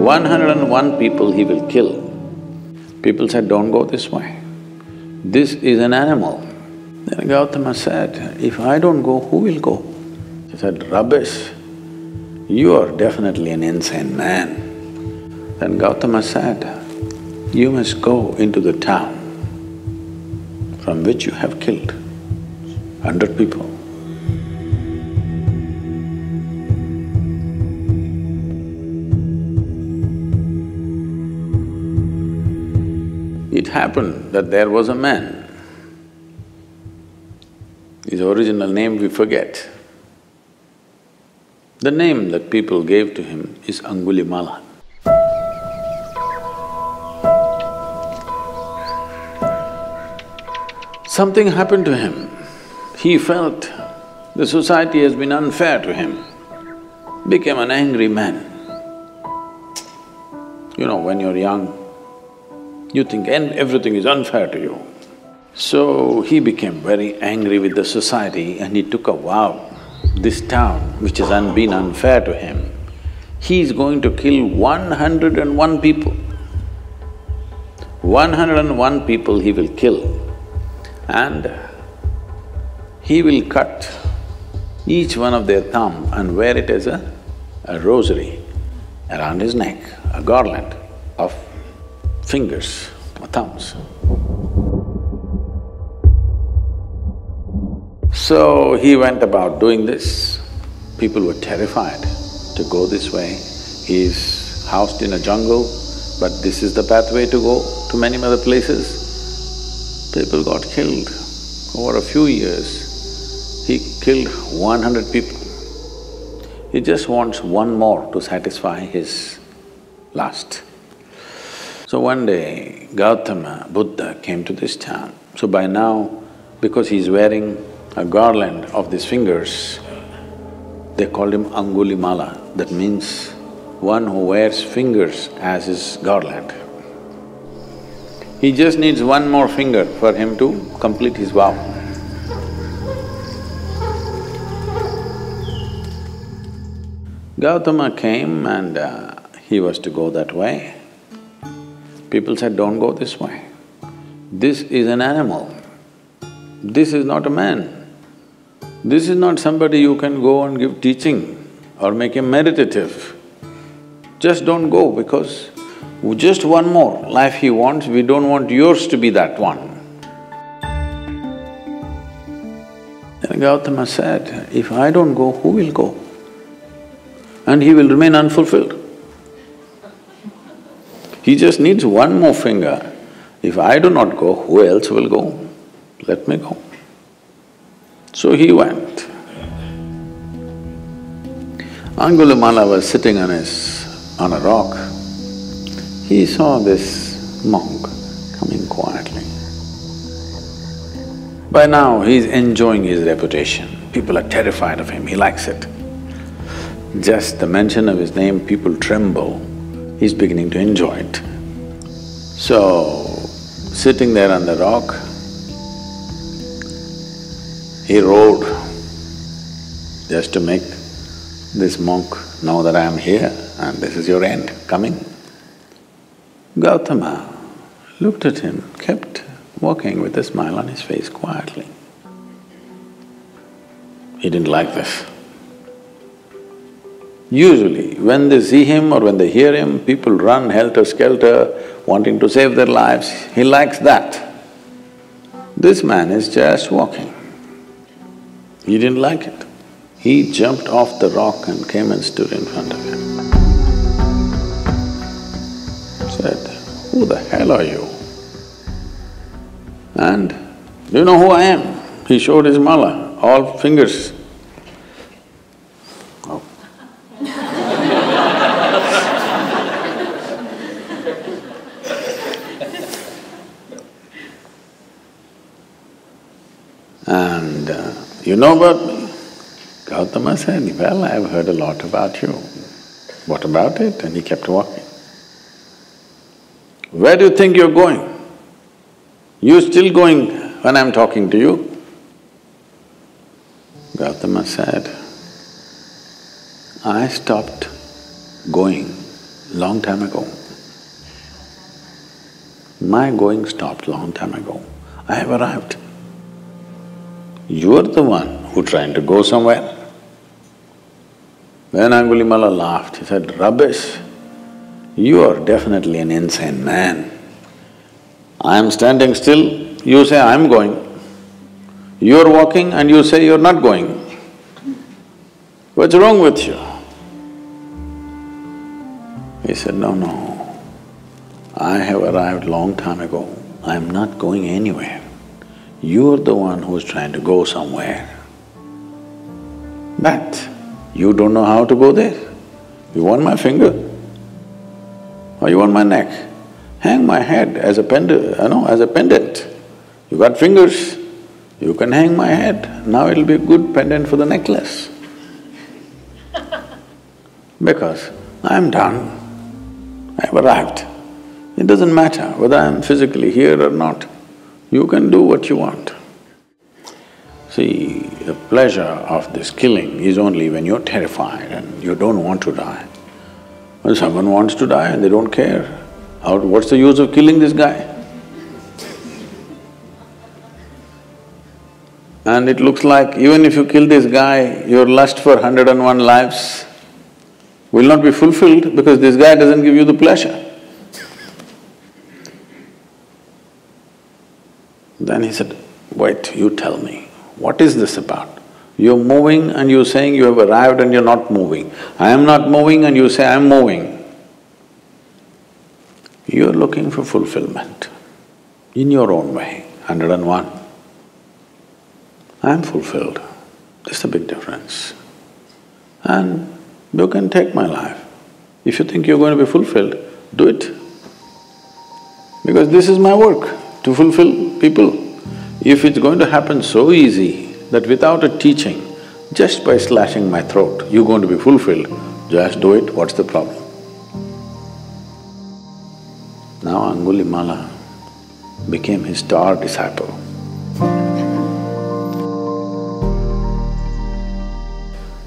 101 people he will kill. People said, don't go this way. This is an animal. Then Gautama said, if I don't go, who will go? He said, rubbish, you are definitely an insane man. Then Gautama said, you must go into the town from which you have killed 100 people. It happened that there was a man. His original name we forget. The name that people gave to him is Angulimala. Something happened to him. He felt the society has been unfair to him, became an angry man. You know, when you're young, you think everything is unfair to you. So he became very angry with the society and he took a vow, this town which has been unfair to him, he is going to kill 101 people. 101 people he will kill and he will cut each one of their thumb and wear it as a rosary around his neck, a garland of fingers or thumbs. So he went about doing this. People were terrified to go this way. He is housed in a jungle, but this is the pathway to go to many other places. People got killed. Over a few years, he killed 100 people. He just wants one more to satisfy his lust. So one day, Gautama, Buddha came to this town. So by now, because he's wearing a garland of these fingers, they called him Angulimala, that means one who wears fingers as his garland. He just needs one more finger for him to complete his vow. Gautama came and he was to go that way. People said, don't go this way. This is an animal. This is not a man. This is not somebody you can go and give teaching or make him meditative. Just don't go because just one more life he wants, we don't want yours to be that one. Then Gautama said, if I don't go, who will go? And he will remain unfulfilled. He just needs one more finger. If I do not go, who else will go? Let me go. So he went. Angulimala was sitting on a rock. He saw this monk coming quietly. By now, he's enjoying his reputation. People are terrified of him, he likes it. Just the mention of his name, people tremble. He's beginning to enjoy it. So, sitting there on the rock, he roared just to make this monk know that I am here and this is your end coming. Gautama looked at him, kept walking with a smile on his face quietly. He didn't like this. Usually, when they see him or when they hear him, people run helter-skelter, wanting to save their lives. He likes that. This man is just walking. He didn't like it. He jumped off the rock and came and stood in front of him. Said, who the hell are you? And, do you know who I am? He showed his mala, all fingers. Oh. And you know about me? Gautama said, well, I've heard a lot about you. What about it? And he kept walking. Where do you think you're going? You're still going when I'm talking to you? Gautama said, I stopped going long time ago. My going stopped long time ago. I have arrived. You are the one who trying to go somewhere. Then Angulimala laughed, he said, rubbish, you are definitely an insane man. I am standing still, you say I am going. You are walking and you say you are not going. What's wrong with you? He said, no, I have arrived long time ago, I am not going anywhere. You are the one who is trying to go somewhere. But you don't know how to go there. You want my finger? Or you want my neck? Hang my head as a pendant. You got fingers, you can hang my head. Now it'll be a good pendant for the necklace. Because I'm done. I've arrived. It doesn't matter whether I'm physically here or not. You can do what you want. See, the pleasure of this killing is only when you're terrified and you don't want to die. When someone wants to die and they don't care, what's the use of killing this guy? And it looks like even if you kill this guy, your lust for 101 lives will not be fulfilled because this guy doesn't give you the pleasure. Then he said, wait, you tell me, what is this about? You're moving and you're saying you have arrived and you're not moving. I am not moving and you say I'm moving. You're looking for fulfillment in your own way, 101. I'm fulfilled, there's a big difference. And you can take my life. If you think you're going to be fulfilled, do it. Because this is my work, to fulfill people. If it's going to happen so easy that without a teaching, just by slashing my throat, you're going to be fulfilled, just do it, what's the problem? Now Angulimala became his star disciple.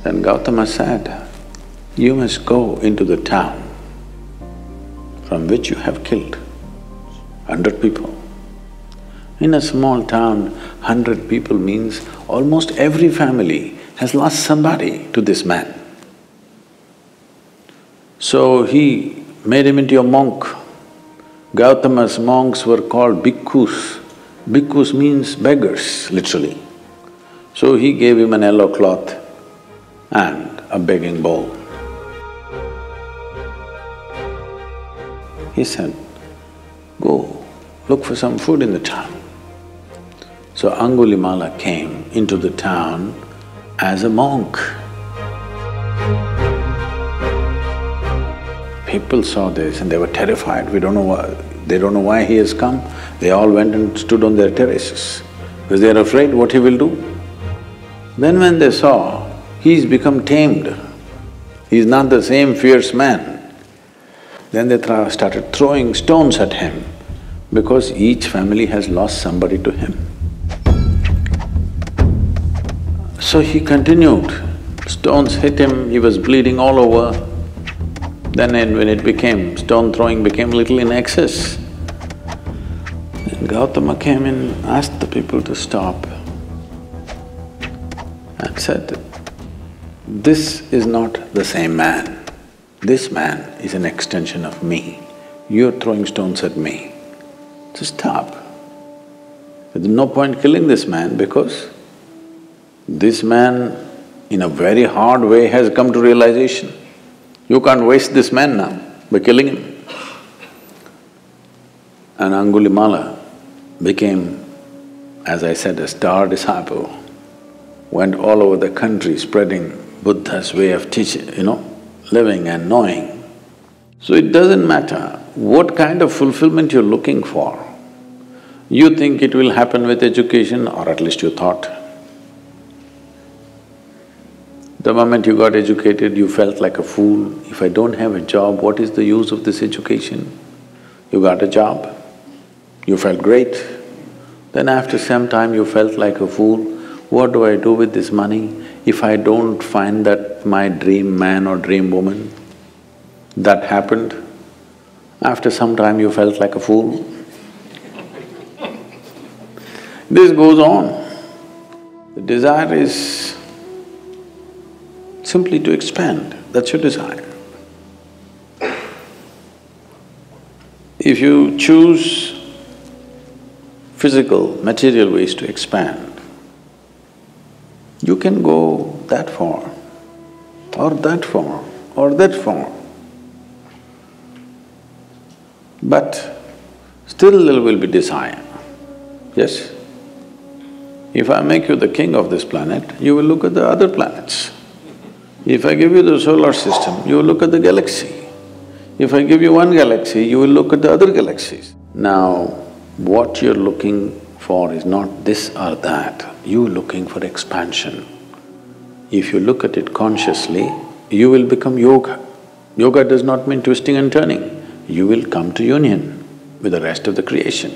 Then Gautama said, you must go into the town from which you have killed 100 people. In a small town, 100 people means almost every family has lost somebody to this man. So he made him into a monk. Gautama's monks were called bhikkhus. Bhikkhus means beggars, literally. So he gave him an yellow cloth and a begging bowl. He said, go, look for some food in the town. So Angulimala came into the town as a monk. People saw this and they were terrified, they don't know why he has come. They all went and stood on their terraces because they are afraid what he will do. Then when they saw he's become tamed, he's not the same fierce man, then they started throwing stones at him because each family has lost somebody to him. So he continued, stones hit him, he was bleeding all over. Then when it became… stone throwing became little in excess, and Gautama came in, asked the people to stop and said, this is not the same man. This man is an extension of me. You're throwing stones at me. So stop. There's no point killing this man because this man in a very hard way has come to realization. You can't waste this man now by killing him. And Angulimala became, as I said, a star disciple, went all over the country spreading Buddha's way of teaching, living and knowing. So it doesn't matter what kind of fulfillment you're looking for. You think it will happen with education, or at least you thought. The moment you got educated, you felt like a fool. If I don't have a job, what is the use of this education? You got a job, you felt great. Then after some time you felt like a fool, what do I do with this money if I don't find that my dream man or dream woman? That happened. After some time you felt like a fool. This goes on. The desire is simply to expand, that's your desire. If you choose physical, material ways to expand, you can go that far, or that far, or that far. But still there will be desire, yes? If I make you the king of this planet, you will look at the other planets. If I give you the solar system, you will look at the galaxy. If I give you one galaxy, you will look at the other galaxies. Now, what you're looking for is not this or that, you're looking for expansion. If you look at it consciously, you will become yoga. Yoga does not mean twisting and turning. You will come to union with the rest of the creation.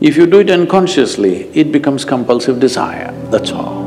If you do it unconsciously, it becomes compulsive desire, that's all.